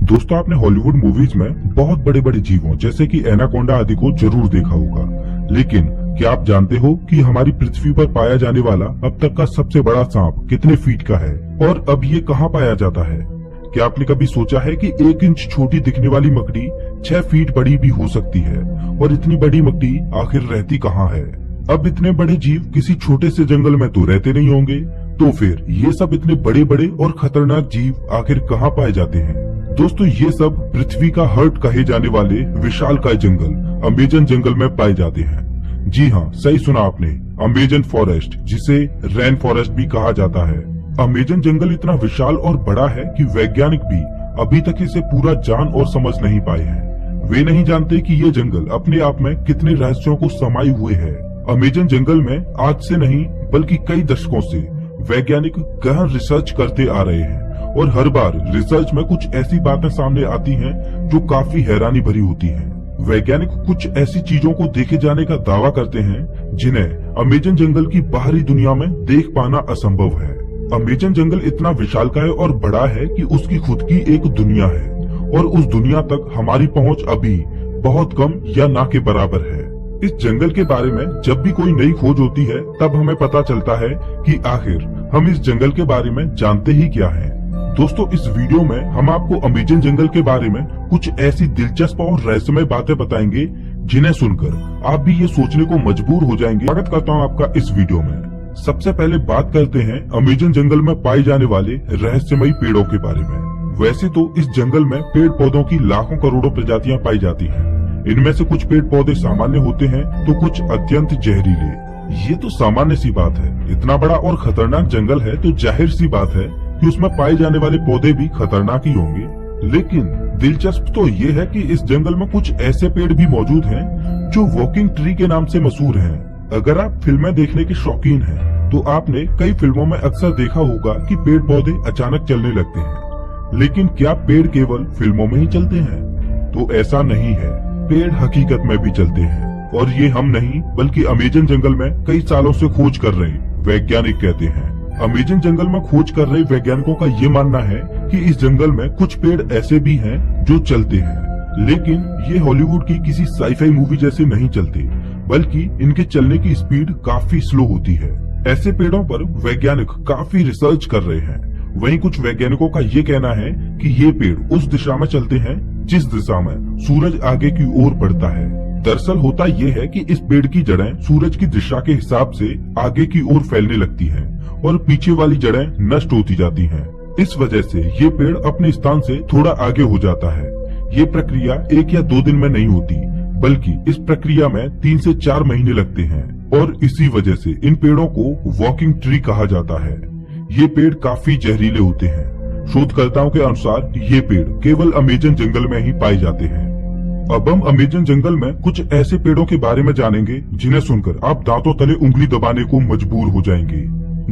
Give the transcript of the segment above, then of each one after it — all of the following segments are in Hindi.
दोस्तों, आपने हॉलीवुड मूवीज में बहुत बड़े बड़े जीवों जैसे कि एनाकोंडा आदि को जरूर देखा होगा, लेकिन क्या आप जानते हो कि हमारी पृथ्वी पर पाया जाने वाला अब तक का सबसे बड़ा सांप कितने फीट का है और अब ये कहाँ पाया जाता है? क्या आपने कभी सोचा है कि 1 इंच छोटी दिखने वाली मकड़ी 6 फीट बड़ी भी हो सकती है? और इतनी बड़ी मकड़ी आखिर रहती कहाँ है? अब इतने बड़े जीव किसी छोटे से जंगल में तो रहते नहीं होंगे, तो फिर ये सब इतने बड़े बड़े और खतरनाक जीव आखिर कहाँ पाए जाते हैं? दोस्तों, ये सब पृथ्वी का हर्ट कहे जाने वाले विशालकाय जंगल अमेजन जंगल में पाए जाते हैं। जी हाँ, सही सुना आपने, अमेजन फॉरेस्ट, जिसे रेन फॉरेस्ट भी कहा जाता है। अमेजन जंगल इतना विशाल और बड़ा है कि वैज्ञानिक भी अभी तक इसे पूरा जान और समझ नहीं पाए हैं। वे नहीं जानते कि ये जंगल अपने आप में कितने रहस्यों को समाये हुए है। अमेजन जंगल में आज से नहीं बल्कि कई दशकों से वैज्ञानिक गहन रिसर्च करते आ रहे हैं और हर बार रिसर्च में कुछ ऐसी बातें सामने आती हैं जो काफी हैरानी भरी होती हैं। वैज्ञानिक कुछ ऐसी चीजों को देखे जाने का दावा करते हैं जिन्हें अमेजन जंगल की बाहरी दुनिया में देख पाना असंभव है। अमेजन जंगल इतना विशालकाय और बड़ा है कि उसकी खुद की एक दुनिया है और उस दुनिया तक हमारी पहुंच अभी बहुत कम या ना के बराबर है। इस जंगल के बारे में जब भी कोई नई खोज होती है तब हमें पता चलता है कि आखिर हम इस जंगल के बारे में जानते ही क्या है। दोस्तों, इस वीडियो में हम आपको अमेजन जंगल के बारे में कुछ ऐसी दिलचस्प और रहस्यमय बातें बताएंगे जिन्हें सुनकर आप भी ये सोचने को मजबूर हो जाएंगे। स्वागत करता हूँ आपका इस वीडियो में। सबसे पहले बात करते हैं अमेजन जंगल में पाए जाने वाले रहस्यमयी पेड़ों के बारे में। वैसे तो इस जंगल में पेड़ पौधों की लाखों करोड़ों प्रजातियां पाई जाती हैं। इनमें से कुछ पेड़ पौधे सामान्य होते हैं तो कुछ अत्यंत जहरीले। ये तो सामान्य सी बात है, इतना बड़ा और खतरनाक जंगल है तो जाहिर सी बात है कि उसमें पाए जाने वाले पौधे भी खतरनाक ही होंगे। लेकिन दिलचस्प तो ये है कि इस जंगल में कुछ ऐसे पेड़ भी मौजूद हैं जो वॉकिंग ट्री के नाम से मशहूर हैं। अगर आप फिल्में देखने के शौकीन हैं तो आपने कई फिल्मों में अक्सर देखा होगा कि पेड़ पौधे अचानक चलने लगते हैं। लेकिन क्या पेड़ केवल फिल्मों में ही चलते हैं? तो ऐसा नहीं है, पेड़ हकीकत में भी चलते हैं और ये हम नहीं बल्कि अमेजन जंगल में कई सालों से खोज कर रहे वैज्ञानिक कहते हैं। अमेजन जंगल में खोज कर रहे वैज्ञानिकों का ये मानना है कि इस जंगल में कुछ पेड़ ऐसे भी हैं जो चलते हैं, लेकिन ये हॉलीवुड की किसी साईफाई मूवी जैसे नहीं चलते, बल्कि इनके चलने की स्पीड काफी स्लो होती है। ऐसे पेड़ों पर वैज्ञानिक काफी रिसर्च कर रहे हैं। वहीं कुछ वैज्ञानिकों का ये कहना है कि ये पेड़ उस दिशा में चलते हैं जिस दिशा में सूरज आगे की ओर बढ़ता है। दरअसल होता ये है कि इस पेड़ की जड़ें सूरज की दिशा के हिसाब से आगे की ओर फैलने लगती हैं और पीछे वाली जड़ें नष्ट होती जाती हैं। इस वजह से ये पेड़ अपने स्थान से थोड़ा आगे हो जाता है। ये प्रक्रिया 1 या 2 दिन में नहीं होती, बल्कि इस प्रक्रिया में 3 से 4 महीने लगते हैं और इसी वजह से इन पेड़ों को वॉकिंग ट्री कहा जाता है। ये पेड़ काफी जहरीले होते हैं। शोधकर्ताओं के अनुसार ये पेड़ केवल अमेजन जंगल में ही पाए जाते हैं। अब हम अमेजन जंगल में कुछ ऐसे पेड़ों के बारे में जानेंगे जिन्हें सुनकर आप दांतों तले उंगली दबाने को मजबूर हो जाएंगे।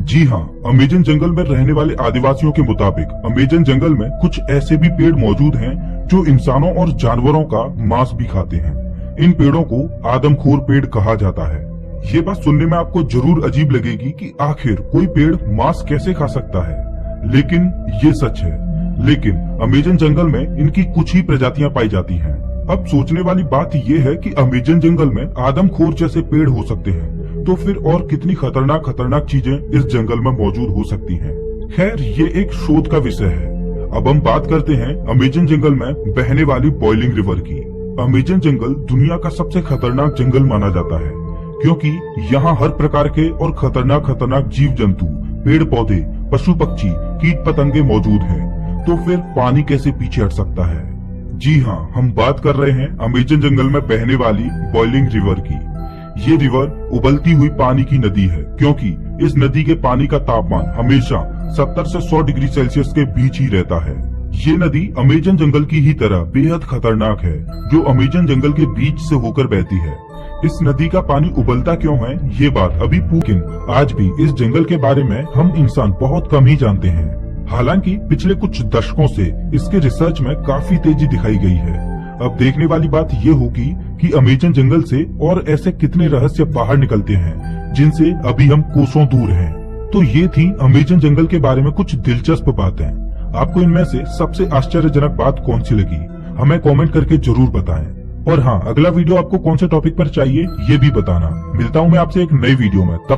जी हाँ, अमेजन जंगल में रहने वाले आदिवासियों के मुताबिक अमेजन जंगल में कुछ ऐसे भी पेड़ मौजूद हैं जो इंसानों और जानवरों का मांस भी खाते हैं। इन पेड़ों को आदमखोर पेड़ कहा जाता है। ये बात सुनने में आपको जरूर अजीब लगेगी कि आखिर कोई पेड़ मांस कैसे खा सकता है, लेकिन ये सच है। लेकिन अमेजन जंगल में इनकी कुछ ही प्रजातियां पाई जाती हैं। अब सोचने वाली बात ये है कि अमेजन जंगल में आदमखोर जैसे पेड़ हो सकते हैं, तो फिर और कितनी खतरनाक चीजें इस जंगल में मौजूद हो सकती हैं। खैर, ये एक शोध का विषय है। अब हम बात करते हैं अमेजन जंगल में बहने वाली बॉइलिंग रिवर की। अमेजन जंगल दुनिया का सबसे खतरनाक जंगल माना जाता है क्योंकि यहाँ हर प्रकार के और खतरनाक जीव जंतु, पेड़ पौधे, पशु पक्षी, कीट पतंगे मौजूद हैं। तो फिर पानी कैसे पीछे हट सकता है? जी हाँ, हम बात कर रहे हैं अमेजन जंगल में बहने वाली बॉइलिंग रिवर की। ये रिवर उबलती हुई पानी की नदी है क्योंकि इस नदी के पानी का तापमान हमेशा 70 से 100 डिग्री सेल्सियस के बीच ही रहता है। ये नदी अमेजन जंगल की ही तरह बेहद खतरनाक है, जो अमेजन जंगल के बीच से होकर बहती है। इस नदी का पानी उबलता क्यों है, ये बात अभी लेकिन आज भी इस जंगल के बारे में हम इंसान बहुत कम ही जानते हैं। हालांकि पिछले कुछ दशकों से इसके रिसर्च में काफी तेजी दिखाई गई है। अब देखने वाली बात ये होगी कि अमेजन जंगल से और ऐसे कितने रहस्य बाहर निकलते हैं जिनसे अभी हम कोसों दूर हैं। तो ये थी अमेजन जंगल के बारे में कुछ दिलचस्प बातें। आपको इनमें से सबसे आश्चर्यजनक बात कौन सी लगी, हमें कमेंट करके जरूर बताएं। और हाँ, अगला वीडियो आपको कौन से टॉपिक पर चाहिए ये भी बताना। मिलता हूँ मैं आपसे एक नई वीडियो में, तब